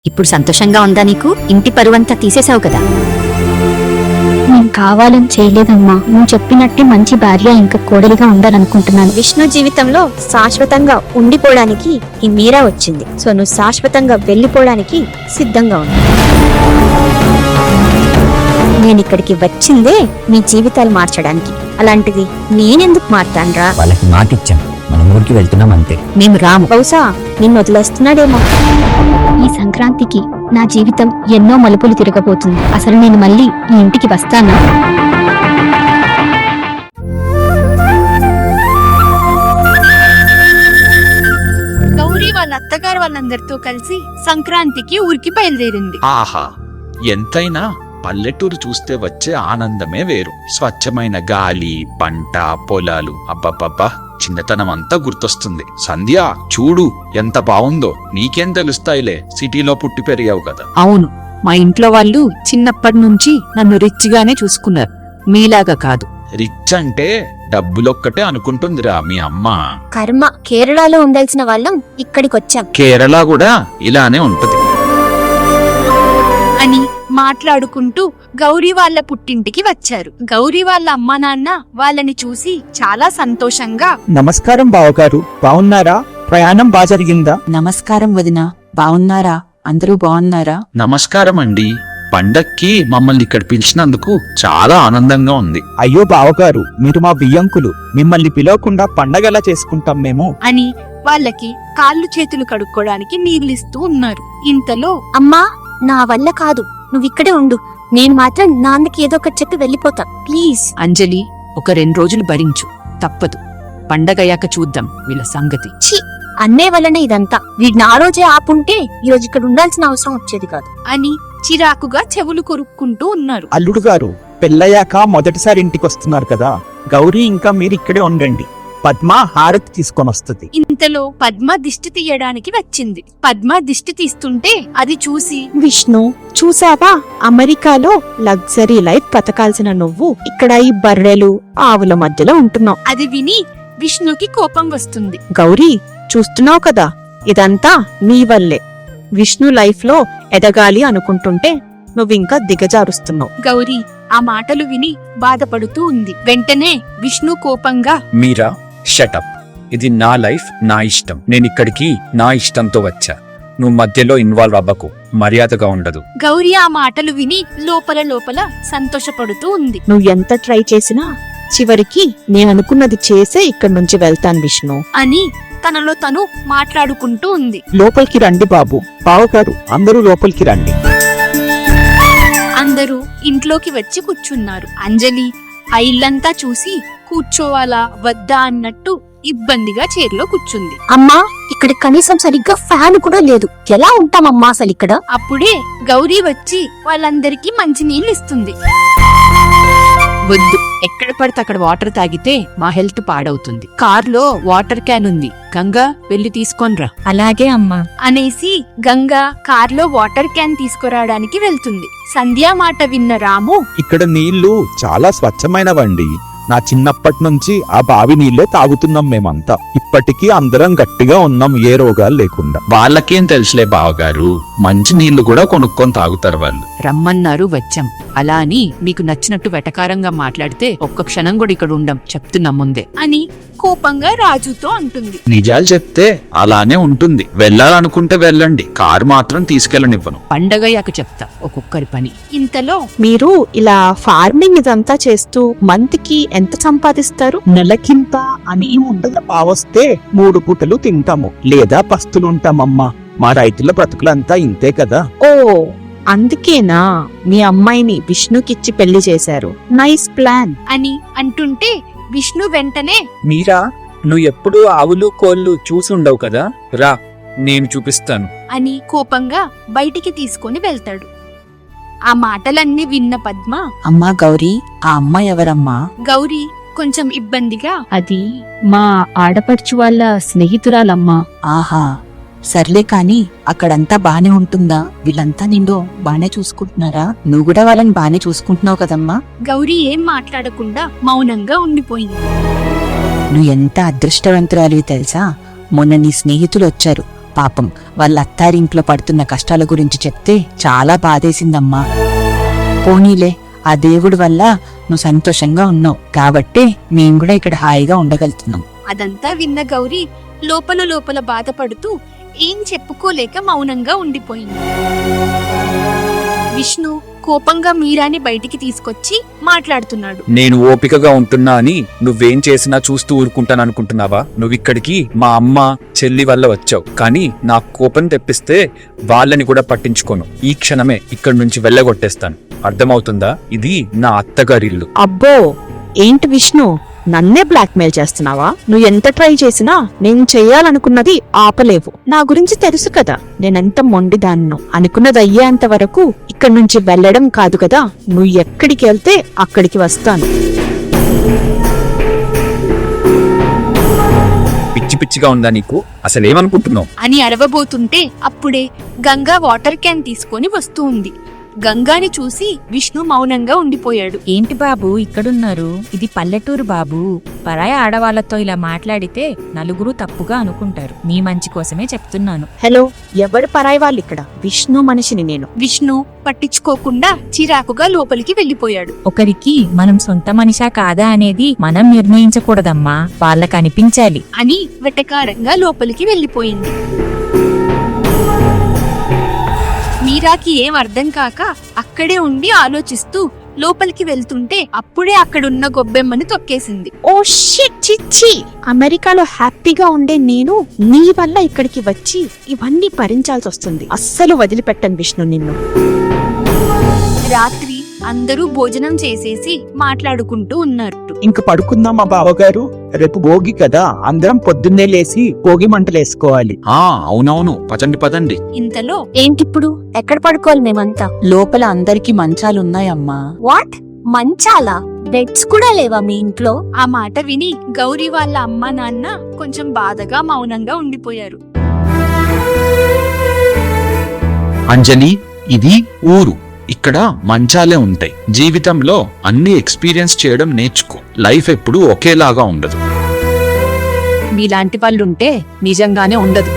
ఇప్పుడు సంతోషంగా ఉందా నీకు? ఇంటి పరువంతా తీసేశావు కదా. నేను కావాలని చేయలేదమ్మా. నువ్వు చెప్పినట్టే మంచి భార్య ఇంకా కోడలిగా ఉండాలనుకుంటున్నాను. విష్ణు జీవితంలో శాశ్వతంగా ఉండిపోవడానికి ఈ మీరా వచ్చింది. సో నువ్వు శాశ్వతంగా వెళ్ళిపోవడానికి సిద్ధంగా ఉంది. నేను ఇక్కడికి వచ్చిందే మీ జీవితాలు మార్చడానికి. అలాంటిది నేనెందుకు మారుతానురా? వాళ్ళకి మాట ఇచ్చాం, మనం ఊరికి వెళ్తున్నాం అంతే. మేము రాము. బహుశా నిన్ను వదిలేస్తున్నాడేమో. ఈ సంక్రాంతికి నా జీవితం ఎన్నో మలుపులు తిరగబోతుంది. అసలు నేను మళ్ళీ ఈ ఇంటికి వస్తానా? గౌరీ వాళ్ళ అత్తగారు వాళ్ళందరితో కలిసి సంక్రాంతికి ఊరికి బయలుదేరింది. ఆహా, ఎంతైనా పల్లెటూరు చూస్తే వచ్చే ఆనందమే వేరు. స్వచ్ఛమైన గాలి, పంట, పొలాలు, అబ్బబ్బబ్బా, చిన్నతనం అంతా గుర్తొస్తుంది. సంధ్య చూడు ఎంత బావుందో. నీకేం తెలుస్తాయిలే, సిటీలో పుట్టి పెరిగావు కదా. అవును, మా ఇంట్లో వాళ్ళు చిన్నప్పటి నుంచి నన్ను రిచ్గానే చూసుకున్నారు, మీలాగా కాదు. రిచ్ అంటే డబ్బులొక్కటే అనుకుంటుందిరా మీ అమ్మ. కర్మ, కేరళలో ఉండాల్సిన వాళ్ళం ఇక్కడికి వచ్చాం. కేరళ కూడా ఇలానే ఉంటది అని మాట్లాడుకుంటూ గౌరీ వాళ్ళ పుట్టింటికి వచ్చారు. గౌరీ వాళ్ళ అమ్మా నాన్న వాళ్ళని చూసి చాలా సంతోషంగా, నమస్కారం బావగారు, బావున్నారా? ప్రయాణం బాగా జరిగిందా? నమస్కారం వదినా, బావున్నారా? అందరూ బావున్నారా? నమస్కారం అండి. పండక్కి మమ్మల్ని ఇక్కడ పిలిచినందుకు చాలా ఆనందంగా ఉంది. అయ్యో బావగారు, మీరు మా బియ్యంకులు, మిమ్మల్ని పిలవకుండా పండగ ఎలా చేసుకుంటాం మేము? అని వాళ్ళకి కాళ్ళు చేతులు కడుక్కోవడానికి నీళ్ళిస్తూ ఉన్నారు. ఇంతలో అమ్మా, నా వల్ల కాదు, నువ్వు ఇక్కడే ఉండు. నేను మాత్రం నాన్నకి ఏదో ఒకటి చెప్పి వెళ్ళిపోతా, ప్లీజ్. అంజలి, ఒక 2 రోజులు భరించు, తప్పదు. పండగయ్యాక చూద్దాం వీళ్ళ సంగతి. ఛీ, అన్నే వల్లనే ఇదంతా. వీడిని ఆ రోజే ఆపుంటే ఈ రోజు ఇక్కడ ఉండాల్సిన అవసరం వచ్చేది కాదు. అని చిరాకుగా చెవులు కొరుక్కుంటూ ఉన్నారు. అల్లుడు గారు, పెళ్ళయ్యాక మొదటిసారి ఇంటికి వస్తున్నారు కదా, గౌరీ ఇంకా మీరు ఇక్కడే ఉండండి. పద్మ హారతి తీసుకొని వస్తుంది. ఇంతలో పద్మ దిష్టి తీయడానికి వచ్చింది. పద్మ దిష్టి తీస్తుంటే అది చూసి, విష్ణు, చూసావా, అమెరికాలో లగ్జరీ లైఫ్ బతకాల్సిన నువ్వు ఇక్కడ ఈ బర్రెలు ఆవుల మధ్యలో ఉంటున్నావు. అది విని విష్ణుకి కోపం వస్తుంది. గౌరీ, చూస్తున్నావు కదా, ఇదంతా నీ వల్లే. విష్ణు లైఫ్ లో ఎదగాలి అనుకుంటుంటే నువ్వింకా దిగజారుస్తున్నావు. గౌరీ ఆ మాటలు విని బాధపడుతూ ఉంది. వెంటనే విష్ణు కోపంగా, మీరా, షటప్. ఇది నా లైఫ్, నా ఇష్టం. నేనిక్కడికి నా ఇష్టంతో వచ్చా. నువ్వు మధ్యలో ఇన్వాల్వ్ అవ్వకు, మర్యాదగా ఉండదు. గౌరీ ఆ మాటలు విని లోపల లోపల సంతోషపడుతూ ఉంది. నువ్వు ఎంత ట్రై చేసినా చివరికి నేను అనుకున్నది చేసే ఇక్కడి నుంచి వెళ్తాను విష్ణు అని తనలో తను మాట్లాడుకుంటూ ఉంది. లోపలికి రండి బాబు. బావగారు, అందరూ లోపలికి రండి. అందరూ ఇంట్లోకి వచ్చి కూర్చున్నారు. అంజలి ఆ ఇల్లంతా చూసి కూర్చోవాలా వద్దా అన్నట్టు ఇబ్బందిగా చైర్లో కూర్చుంది. అమ్మా, ఇక్కడ కనీసం సరిగ్గా ఫ్యాన్ కూడా లేదు. ఎలా ఉంటామమ్మా అసలు ఇక్కడ? అప్పుడే గౌరీ వచ్చి వాళ్ళందరికీ మంచినీళ్ళు ఇస్తుంది. వద్దు, ఎక్కడ పడితే అక్కడ వాటర్ తాగితే మా హెల్త్ పాడవుతుంది. కార్లో వాటర్ క్యాన్ ఉంది, గంగా వెళ్ళి తీసుకొనిరా. అలాగే అమ్మా అనేసి గంగా కార్లో వాటర్ క్యాన్ తీసుకురావడానికి వెళ్తుంది. సంధ్యా మాట విన్న రాము, ఇక్కడ నీళ్లు చాలా స్వచ్ఛమైనవండి. నా చిన్నప్పటి నుంచి ఆ బావి నీళ్లే తాగుతున్నాం మేమంతా. ఇప్పటికీ అందరం గట్టిగా ఉన్నాం, ఏ రోగాలు లేకుండా. వాళ్ళకేం తెలుసులే బావగారు, మంచి నీళ్లు కూడా కొనుక్కొని తాగుతారు వాళ్ళు. రమ్మన్నారు, వచ్చాం. అలా అని మీకు నచ్చినట్టు వెటకారంగా మాట్లాడితే ఒక్క క్షణం కూడా ఇక్కడ ఉండం, చెప్తున్నాం ముందే. అని కోపంగా రాజుతో అంటుంది. నిజాలు చెప్తే అలానే ఉంటుంది. వెళ్ళాలనుకుంటే వెళ్ళండి, కారు మాత్రం తీసుకెళ్ళనివ్వను. పండగయ్యాక చెప్తా ఒక్కొక్కరి పని. ఇంతలో మీరు ఇలా ఫార్మింగ్ ఇదంతా చేస్తూ మంత్ కి ఎంత సంపాదిస్తారు? నెలకింత అని ఉండదు. పావొస్తే 3 పూటలు తింటాము, లేదా పస్తులుంటామమ్మా. మా రైతుల బ్రతుకులంతా ఇంతే కదా. ఓ, అందుకేనా మీ అమ్మాయిని విష్ణుకిచ్చి పెళ్లి చేశారు? Nice plan. అని అంటుంటే విష్ణు వెంటనే, మీరా, నువ్వు ఎప్పుడూ ఆవులు కోళ్ళు చూసుండవు కదా, రా నేను చూపిస్తాను అని కోపంగా బయటికి తీసుకొని వెళ్తాడు. ఆ మాటలన్నీ విన్న పద్మ, అమ్మా గౌరీ, ఆ అమ్మాయి ఎవరమ్మా? గౌరీ కొంచెం ఇబ్బందిగా, అది మా ఆడపడుచు వాళ్ళ స్నేహితురాలమ్మా. ఆహా, సర్లే కాని అక్కడంతా బానే ఉంటుందా? వీళ్ళంతా నిన్ను బానే చూసుకుంటున్నారా? నువ్వు కూడా వాళ్ళని బానే చూసుకుంటున్నావు కదమ్మా? గౌరీ ఏం మాట్లాడకుండా మౌనంగా ఉండిపోయింది. నువ్వు ఎంత అదృష్టవంతురాలివి తెలుసా? మొన్న నీ స్నేహితులు వచ్చారు, పాపం వాళ్ళ అత్తారింట్లో పడుతున్న కష్టాల గురించి చెప్తే చాలా బాధేసిందమ్మా. పోనీలే, ఆ దేవుడి వల్ల నువ్వు సంతోషంగా ఉన్నావు కాబట్టే మేము కూడా ఇక్కడ హాయిగా ఉండగలుగుతున్నాం. అదంతా విన్న గౌరీ లోపల లోపల బాధపడుతూ ఏం చెప్పుకోలేక మౌనంగా ఉండిపోయింది. విష్ణు కోపంగా మీరాని బయటికి తీసుకొచ్చి మాట్లాడుతున్నాడు. నేను ఓపికగా ఉంటున్నా అని నువ్వేం చేసినా చూస్తూ ఊరుకుంటాననుకుంటున్నావా? నువ్విక్కడికి మా అమ్మ చెల్లి వల్ల వచ్చావు, కానీ నా కోపం తెప్పిస్తే వాళ్ళని కూడా పట్టించుకోను. ఈ క్షణమే ఇక్కడి నుంచి వెళ్ళగొట్టేస్తాను. అర్థమవుతుందా? ఇది నా అత్తగారిల్లు. అబ్బో, ఏంటి విష్ణు, నన్నే బ్లాక్మెయిల్ చేస్తున్నావా? నువ్వు ఎంత ట్రై చేసినా నేను చెయ్యాలనుకున్నది ఆపలేవు. నా గురించి తెలుసు కదా, నేనెంత మొండిదాన్నో. అనుకున్నది అయ్యేంత వరకు ఇక్కడి నుంచి వెళ్ళడం కాదు కదా, నువ్వు ఎక్కడికి వెళ్తే అక్కడికి వస్తాను. పిచ్చి పిచ్చిగా ఉందా నీకు? అసలేమనుకుంటున్నావు అని అరవబోతుంటే అప్పుడే గంగా వాటర్ క్యాన్ తీసుకొని వస్తూ ఉంది. గంగాని చూసి విష్ణు మౌనంగా ఉండిపోయాడు. ఏంటి బాబు ఇక్కడున్నారు? ఇది పల్లెటూరు బాబు. పరాయి ఆడవాళ్లతో ఇలా మాట్లాడితే నలుగురు తప్పుగా అనుకుంటారు. మీ మంచి కోసమే చెప్తున్నాను. హలో, ఎవరు పరాయి వాళ్ళు ఇక్కడ? విష్ణు మనిషిని నేను. విష్ణు పట్టించుకోకుండా చిరాకుగా లోపలికి వెళ్లిపోయాడు. ఒకరికి మనం సొంత మనిషా కాదా అనేది మనం నిర్ణయించకూడదమ్మా, వాళ్ళకి అనిపించాలి అని వెటకారంగా లోపలికి వెళ్లిపోయింది. మీరాకి ఏం అర్థం కాక అక్కడే ఉండి ఆలోచిస్తూ లోపలికి వెళ్తుంటే అప్పుడే అక్కడున్న గొబ్బెమ్మని తొక్కేసింది. ఓ షిట్, చిచ్చి! అమెరికాలో హ్యాపీగా ఉండే నేను నీ వల్ల ఇక్కడికి వచ్చి ఇవన్నీ భరించాల్సి వస్తుంది. అస్సలు వదిలిపెట్టను విష్ణు నిన్ను. రాత్రి అందరూ భోజనం చేసేసి మాట్లాడుకుంటూ ఉన్నారు. ఇంక పడుకుందాం మా బావగారు, రేపు భోగి కదా, అందరం పొద్దున్నే లేసి భోగి మంటలేసుకోవాలి. అవునవును, పదండి. ఇంతలో ఏంటిప్పుడు? ఎక్కడ పడుకోవాలి మేమంతా? లోపల అందరికీ మంచాలున్నాయమ్మా. వాట్? మంచాలా? బెడ్స్ కూడా లేవా మీ ఇంట్లో? ఆ మాట విని గౌరీ వాళ్ళ అమ్మ నాన్న కొంచెం బాధగా మౌనంగా ఉండిపోయారు. అంజలి, ఇది ఊరు, ఇక్కడ మంచాలే ఉంటాయి. జీవితంలో అన్ని ఎక్స్పీరియన్స్ చేయడం నేర్చుకో. లైఫ్ ఎప్పుడూ ఒకేలాగా ఉండదు. మీలాంటి వాళ్ళుంటే నిజంగానే ఉండదు.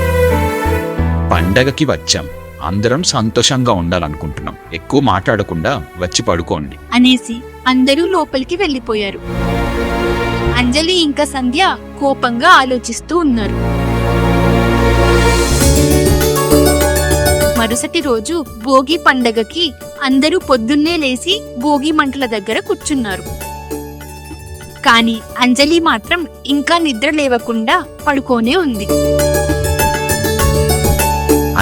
పండగకి వచ్చాం, అందరం సంతోషంగా ఉండాలనుకుంటున్నాం. ఎక్కువ మాట్లాడకుండా వచ్చి పడుకోండి అనేసి అందరూ లోపలికి వెళ్లిపోయారు. అంజలి ఇంకా సంధ్య కోపంగా ఆలోచిస్తూ ఉన్నారు. మరుసటి రోజు భోగి పండగకి అందరూ పొద్దున్నే లేసి భోగి మంటల దగ్గర కూర్చున్నారు. కాని అంజలి మాత్రం ఇంకా నిద్ర లేవకుండా పడుకోనే ఉంది.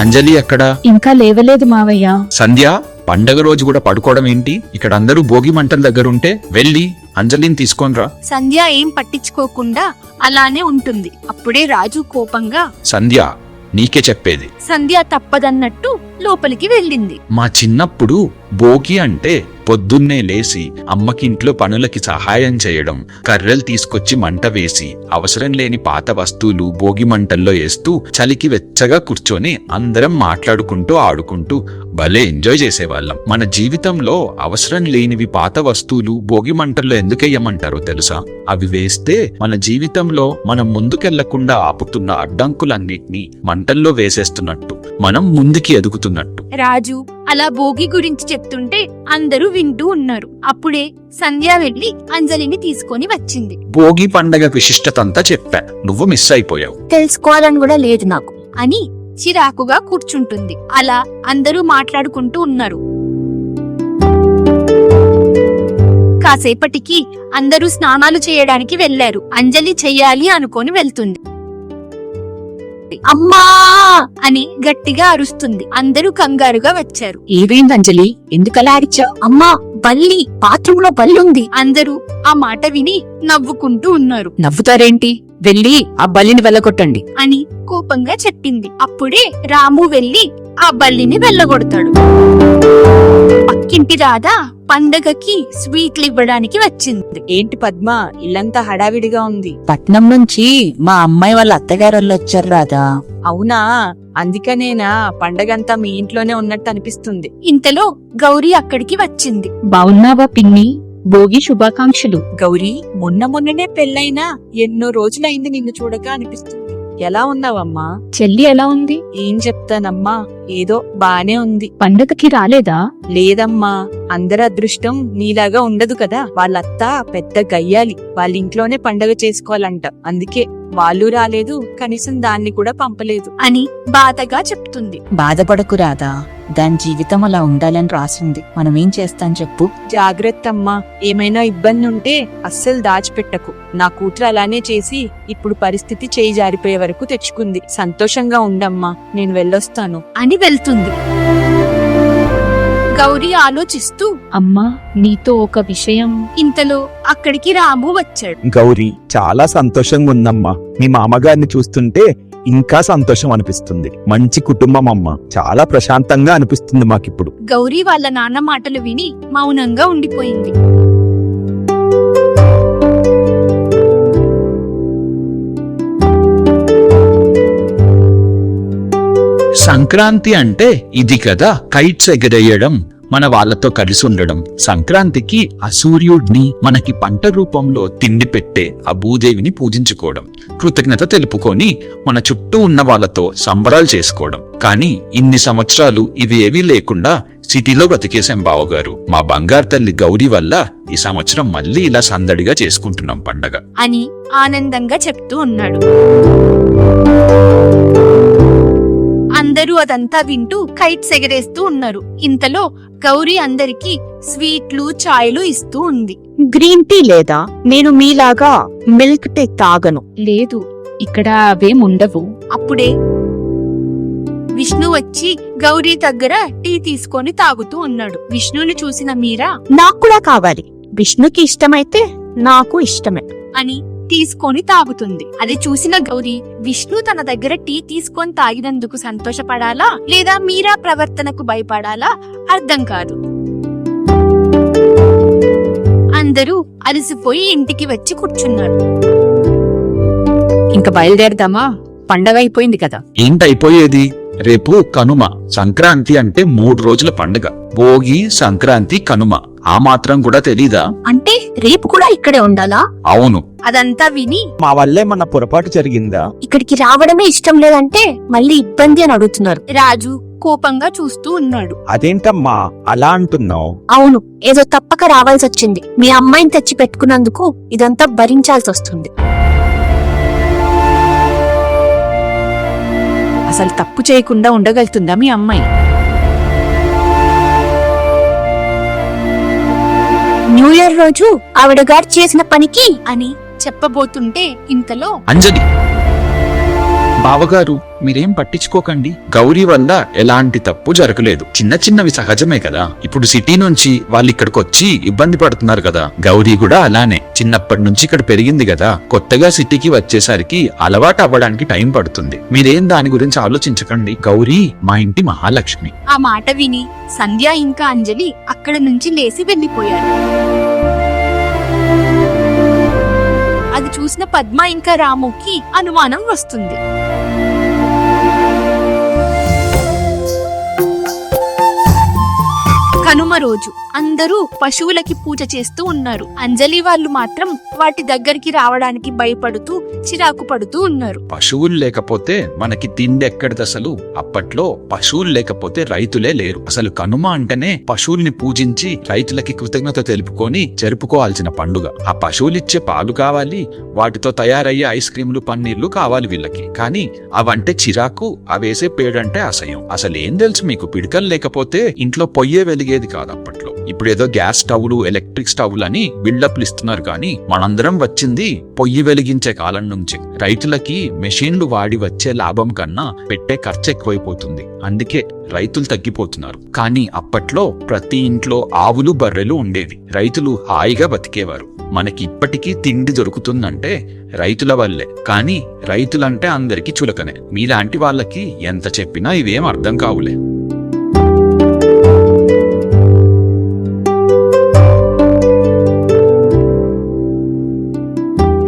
అంజలి ఎక్కడ? ఇంకా లేవలేదు మావయ్య. సంధ్య, పండగ రోజు కూడా పడుకోవడం ఏంటి? ఇక్కడ అందరూ భోగి మంటల దగ్గర ఉంటే వెళ్ళి అంజలిని తీసుకొనిరా. సంధ్య ఏం పట్టించుకోకుండా అలానే ఉంటుంది. అప్పుడే రాజు కోపంగా, సంధ్య, నీకే చెప్పేది. సంధ్య తప్పదన్నట్టు లోపలికి వెళ్ళింది. మా చిన్నప్పుడు భోగి అంటే పొద్దున్నే లేసి అమ్మకి ఇంట్లో పనులకి సహాయం చేయడం, కర్రలు తీసుకొచ్చి మంట వేసి అవసరం లేని పాత వస్తువులు భోగి మంటల్లో వేస్తూ చలికి వెచ్చగా కూర్చొని అందరం మాట్లాడుకుంటూ ఆడుకుంటూ భలే ఎంజాయ్ చేసేవాళ్ళం. మన జీవితంలో అవసరం లేనివి పాత వస్తువులు భోగి మంటల్లో ఎందుకు వేయమంటారో తెలుసా? అవి వేస్తే మన జీవితంలో మనం ముందుకెళ్లకుండా ఆపుతున్న అడ్డంకులన్నిటినీ మంటల్లో వేసేస్తున్నట్టు, మనం ముందుకి ఎదుగుతున్నట్టు. రాజు అలా భోగి గురించి చెప్తుంటే అందరూ వింటూ ఉన్నారు. అప్పుడే సంధ్య వెళ్లి అంజలిని తీసుకొని వచ్చింది. భోగి పండగ విశిష్టతంతా చెప్పా, నువ్వు మిస్ అయిపోయావు. తెలుసుకోవాలని కూడా లేదు నాకు అని చిరాకుగా కూర్చుంటుంది. అలా అందరూ మాట్లాడుకుంటూ ఉన్నారు. కాసేపటికి అందరూ స్నానాలు చేయడానికి వెళ్లారు. అంజలి చెయ్యాలి అనుకొని వెళ్తుంది. అమ్మా అని గట్టిగా అరుస్తుంది. అందరూ కంగారుగా వచ్చారు. ఏమైంది అంజలి? ఎందుకలా అరిచావు? అమ్మా, బల్లి, బాత్రూమ్ లో బల్లి ఉంది. అందరూ ఆ మాట విని నవ్వుకుంటూ ఉన్నారు. నవ్వుతారేంటి? వెళ్ళి ఆ బల్లిని వెళ్ళగొట్టండి అని కోపంగా చెప్పింది. అప్పుడే రాము వెళ్లి ఆ బల్లిని వెళ్ళగొడతాడు. పక్కింటి రాధా పండగకి స్వీట్లు ఇవ్వడానికి వచ్చింది. ఏంటి పద్మ, ఇల్లంతా హడావిడిగా ఉంది. పట్నం నుంచి మా అమ్మాయి వాళ్ళ అత్తగారు వచ్చారు రాదా. అవునా? అందుకనేనా పండగంతా మీ ఇంట్లోనే ఉన్నట్టు అనిపిస్తుంది. ఇంతలో గౌరీ అక్కడికి వచ్చింది. బావున్నావా పిన్ని? భోగి శుభాకాంక్షలు. గౌరీ, మొన్ననే పెళ్ళైనా ఎన్నో రోజులైంది నిన్ను చూడగా అనిపిస్తుంది. ఎలా ఉన్నావమ్మా? చెల్లి ఎలా ఉంది? ఏం చెప్తానమ్మా, ఏదో బానే ఉంది. పండగకి రాలేదా? లేదమ్మా, అందరి అదృష్టం నీలాగా ఉండదు కదా. వాళ్ళత్త పెద్ద గయ్యాలి, వాళ్ళ ఇంట్లోనే పండగ చేసుకోవాలంట. అందుకే వాళ్ళు రాలేదు, కనీసం దాన్ని కూడా పంపలేదు అని బాధగా చెప్తుంది. బాధపడకు రాదా, దాని జీవితం అలా ఉండాలని రాసింది. మనం ఏం చేస్తాం చెప్పు? జాగ్రత్త అమ్మా, ఏమైనా ఇబ్బంది ఉంటే అస్సలు దాచిపెట్టకు. నా కూతురు అలానే చేసి ఇప్పుడు పరిస్థితి చేయి జారిపోయే వరకు తెచ్చుకుంది. సంతోషంగా ఉండమ్మా, నేను వెళ్ళొస్తాను అని వెళ్తుంది. గౌరీ ఆలోచిస్తూ అమ్మా, నీతో ఒక విషయం. ఇంతలో అక్కడికి రాము వచ్చాడు. గౌరీ, చాలా సంతోషంగా ఉందమ్మా. మీ మామగారిని చూస్తుంటే ఇంకా సంతోషం అనిపిస్తుంది. మంచి కుటుంబం అమ్మా, చాలా ప్రశాంతంగా అనిపిస్తుంది మాకిప్పుడు. గౌరీ వాళ్ళ నాన్న మాటలు విని మౌనంగా ఉండిపోయింది. సంక్రాంతి అంటే ఇది కదా, కైట్స్ ఎగరేయడం, మన వాళ్ళతో కలిసి ఉండడం. సంక్రాంతికి ఆ సూర్యుడిని మనకి పంట రూపంలో తిండి పెట్టే ఆ భూదేవిని పూజించుకోవడం, కృతజ్ఞత తెలుపుకొని మన చుట్టూ ఉన్న వాళ్ళతో సంబరాలు చేసుకోవడం. కానీ ఇన్ని సంవత్సరాలు ఇవి ఏవీ లేకుండా సిటీలో బ్రతికేశాం బావగారు. మా బంగారు తల్లి గౌరీ వల్ల ఈ సంవత్సరం మళ్ళీ ఇలా సందడిగా చేసుకుంటున్నాం పండగ అని ఆనందంగా చెప్తూ ఉన్నాడు. అందరూ అదంతా వింటూ కైట్స్ ఎగరేస్తూ ఉన్నారు. ఇంతలో గౌరీ అందరికి స్వీట్లు చాయ్లు ఇస్తూ ఉంది. గ్రీన్ టీ లేదా? నేను మీలాగా మిల్క్ టీ తాగను. లేదు, ఇక్కడ అవేం ఉండవు. అప్పుడే విష్ణు వచ్చి గౌరీ దగ్గర టీ తీసుకొని తాగుతూ ఉన్నాడు. విష్ణుని చూసిన మీరా నాకు కూడా కావాలి. విష్ణుకి ఇష్టమైతే నాకు ఇష్టమే అని తీసుకొని తాగుతుంది. అది చూసిన గౌరీ విష్ణు తన దగ్గర టీ తీసుకొని తాగినందుకు సంతోషపడాలా లేదా మీరా ప్రవర్తనకు భయపడాలా అర్థం కాదు. అందరూ అలసిపోయి ఇంటికి వచ్చి కూర్చున్నారు. ఇంకా బయలుదేరదామా? పండగ అయిపోయింది కదా. ఏంటైపోయేది? రేపు కనుమ. సంక్రాంతి అంటే 3 రోజుల పండుగ. భోగి, సంక్రాంతి, కనుమ. ఆ మాత్రం కూడా తెలీదా? అంటే రేపు కూడా ఇక్కడే ఉండాలా? అవును. అదంతా విని మా వల్లే మన పొరపాటు జరిగిందా? ఇక్కడికి రావడమే ఇష్టం లేదంటే మళ్ళీ ఇబ్బంది అని అడుగుతున్నారు. రాజు కోపంగా చూస్తూ ఉన్నాడు. అదేంటమ్మా అలా అంటున్నావు? అవును, ఏదో తప్పక రావాల్సి వచ్చింది. మీ అమ్మాయిని తెచ్చి పెట్టుకున్నందుకు ఇదంతా భరించాల్సి వస్తుంది. అసలు తప్పు చేయకుండా ఉండగలుగుతుందా మీ అమ్మాయి? న్యూ ఇయర్ రోజు ఆవిడ గారు చేసిన పనికి అని చెప్పబోతుంటే ఇంతలో అంజలి, బావగారు మీరేం పట్టించుకోకండి. గౌరీ వల్ల ఎలాంటి తప్పు జరగలేదు. చిన్న చిన్నవి సహజమే కదా. ఇప్పుడు సిటీ నుంచి వాళ్ళు ఇక్కడికి వచ్చి ఇబ్బంది పడుతున్నారు కదా. గౌరీ కూడా అలానే చిన్నప్పటి నుంచి ఇక్కడ పెరిగింది కదా. కొత్తగా సిటీకి వచ్చేసరికి అలవాటు అవ్వడానికి టైం పడుతుంది. మీరేం దాని గురించి ఆలోచించకండి. గౌరీ మా ఇంటి మహాలక్ష్మి. ఆ మాట విని సంధ్య ఇంకా అంజలి అక్కడ నుంచి లేచి వెళ్లిపోయారు. అది చూసిన పద్మ ఇంకా రాముకి అనుమానం వస్తుంది. కనుమ రోజు అందరూ పశువులకి పూజ చేస్తూ ఉన్నారు. అంజలి వాళ్ళు మాత్రం వాటి దగ్గరికి రావడానికి భయపడుతూ చిరాకు పడుతూ ఉన్నారు. పశువులు లేకపోతే మనకి తిండి ఎక్కడిది అసలు? అప్పట్లో పశువులు లేకపోతే రైతులే లేరు. అసలు కనుమ అంటేనే పశువుల్ని పూజించి రైతులకి కృతజ్ఞత తెలుపుకొని జరుపుకోవాల్సిన పండుగ. ఆ పశువులిచ్చే పాలు కావాలి, వాటితో తయారయ్యే ఐస్ క్రీములు, పన్నీర్లు కావాలి వీళ్ళకి. కానీ అవంటే చిరాకు, అవేసే పేడంటే అసహ్యం. అసలు ఏం తెలుసు మీకు? పిడకలు లేకపోతే ఇంట్లో పొయ్యే వెలిగేది కాదు అప్పట్లో. ఇప్పుడు ఏదో గ్యాస్ స్టవ్లు, ఎలక్ట్రిక్ స్టవ్లు అని బిల్డప్లు ఇస్తున్నారు. కానీ మనందరం వచ్చింది పొయ్యి వెలిగించే కాలం నుంచి. రైతులకి మెషిన్లు వాడి వచ్చే లాభం కన్నా పెట్టే ఖర్చు ఎక్కువైపోతుంది. అందుకే రైతులు తగ్గిపోతున్నారు. కానీ అప్పట్లో ప్రతి ఇంట్లో ఆవులు, బర్రెలు ఉండేవి. రైతులు హాయిగా బతికేవారు. మనకి ఇప్పటికీ తిండి దొరుకుతుందంటే రైతుల వల్లే. కానీ రైతులంటే అందరికీ చులకనే. మీలాంటి వాళ్ళకి ఎంత చెప్పినా ఇవేం అర్థం కావులే.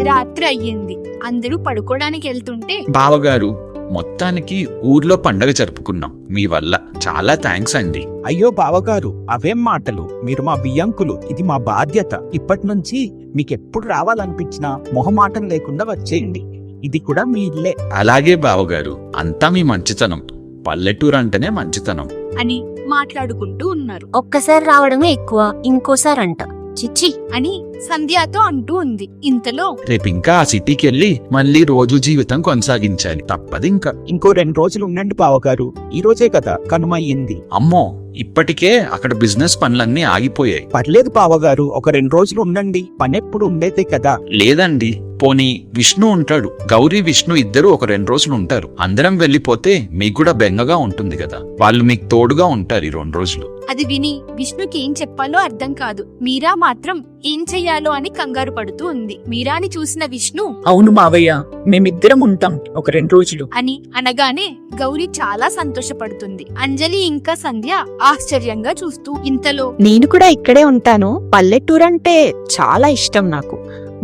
రాత్రి అయ్యింది. అందరూ పడుకోవడానికి వెళ్తుంటే బావగారు, మొత్తానికి ఊర్లో పండగ జరుపుకున్నాం మీ వల్ల. చాలా థ్యాంక్స్ అండి. అయ్యో బావగారు, అవేం మాటలు? మీరు మా బియ్యంకులు, ఇది మా బాధ్యత. ఇప్పటి నుంచి మీకెప్పుడు రావాలనిపించినా మొహమాటం లేకుండా వచ్చేయండి. ఇది కూడా మీ ఇల్లే. అలాగే బావగారు, అంతా మీ మంచితనం. పల్లెటూరు అంటేనే మంచితనం. అని మాట్లాడుకుంటూ ఉన్నారు. ఒక్కసారి రావడమే ఎక్కువ, ఇంకోసారి అంట. చిచ్చి అని సంధ్యతో అంటూ ఉంది. ఇంతలో రేపింకా ఆ సిటీకి వెళ్ళి మళ్ళీ రోజు జీవితం కొనసాగించాలి. తప్పదింకా. ఇంకో 2 రోజులు ఉండండి బావగారు. ఈ రోజే కదా కనుమయ్యింది. అమ్మో, ఇప్పటికే అక్కడ బిజినెస్ పనులన్నీ ఆగిపోయాయి. పర్లేదు బావగారు, ఒక 2 రోజులు ఉండండి. పనెప్పుడు ఉండేదే కదా. లేదండి, పోనీ విష్ణు ఉంటాడు. గౌరీ విష్ణు ఇద్దరు ఒక 2 రోజులు ఉంటారు. అందరం వెళ్ళిపోతే మీకు కూడా బెంగగా ఉంటుంది కదా. వాళ్ళు మీకు తోడుగా ఉంటారు ఈ 2 రోజులు. అది విని విష్ణుకి ఏం చెప్పాలో అర్థం కాదు. మీరా మాత్రం ఏం చెయ్యాలో అని కంగారు పడుతూ ఉంది. మీరాని చూసిన విష్ణు అవును మావయ్య, మేమిద్దరం ఉంటాం ఒక 2 రోజులు. అని అనగానే గౌరీ చాలా సంతోషపడుతుంది. అంజలి ఇంకా సంధ్య ఆశ్చర్యంగా చూస్తూ ఇంతలో నేను కూడా ఇక్కడే ఉంటాను. పల్లెటూరు అంటే చాలా ఇష్టం నాకు.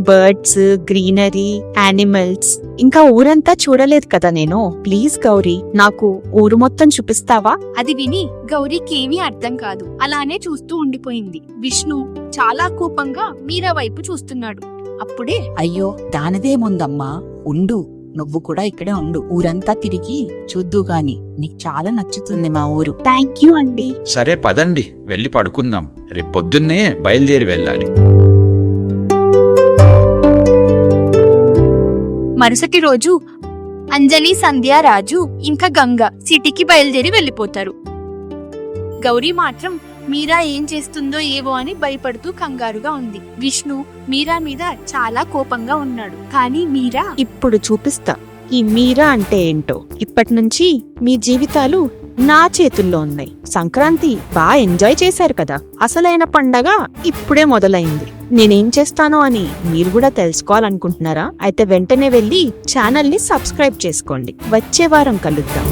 బర్డ్స్, గ్రీనరీ, యానిమల్స్, ఇంకా ఊరంతా చూడలేదు కదా నేను. ప్లీజ్ గౌరీ, నాకు ఊరు మొత్తం చూపిస్తావా? అది విని గౌరీకేమీ అర్థం కాదు. అలానే చూస్తూ ఉండిపోయింది. విష్ణు చాలా కోపంగా మీరా వైపు చూస్తున్నాడు. అప్పుడే అయ్యో, దానిదేముందమ్మా, ఉండు. నువ్వు కూడా ఇక్కడే ఉండు. ఊరంతా తిరిగి చూద్దు గాని. నీకు చాలా నచ్చుతుంది మా ఊరు. థ్యాంక్ యూ అండి. సరే పదండి, వెళ్ళి పడుకుందాం. రేపు పొద్దున్నే బయలుదేరి వెళ్ళాలి. మరుసటి రోజు అంజలి, సంధ్య, రాజు ఇంకా గంగ సిటీకి బయలుదేరి వెళ్ళిపోతారు. గౌరీ మాత్రం మీరా ఏం చేస్తుందో ఏవో అని భయపడుతూ కంగారుగా ఉంది. విష్ణు మీరా మీద చాలా కోపంగా ఉన్నాడు. కానీ మీరా ఇప్పుడు చూపిస్తా ఈ మీరా అంటే ఏంటో. ఇప్పటి నుంచి మీ జీవితాలు నా చేతుల్లో ఉన్నాయి. సంక్రాంతి బాగా ఎంజాయ్ చేశారు కదా. అసలైన పండగ ఇప్పుడే మొదలైంది. నేనేం చేస్తానో అని మీరు కూడా తెలుసుకోవాలనుకుంటున్నారా? అయితే వెంటనే వెళ్ళి ఛానల్ ని సబ్స్క్రైబ్ చేసుకోండి. వచ్చే వారం కలుద్దాం.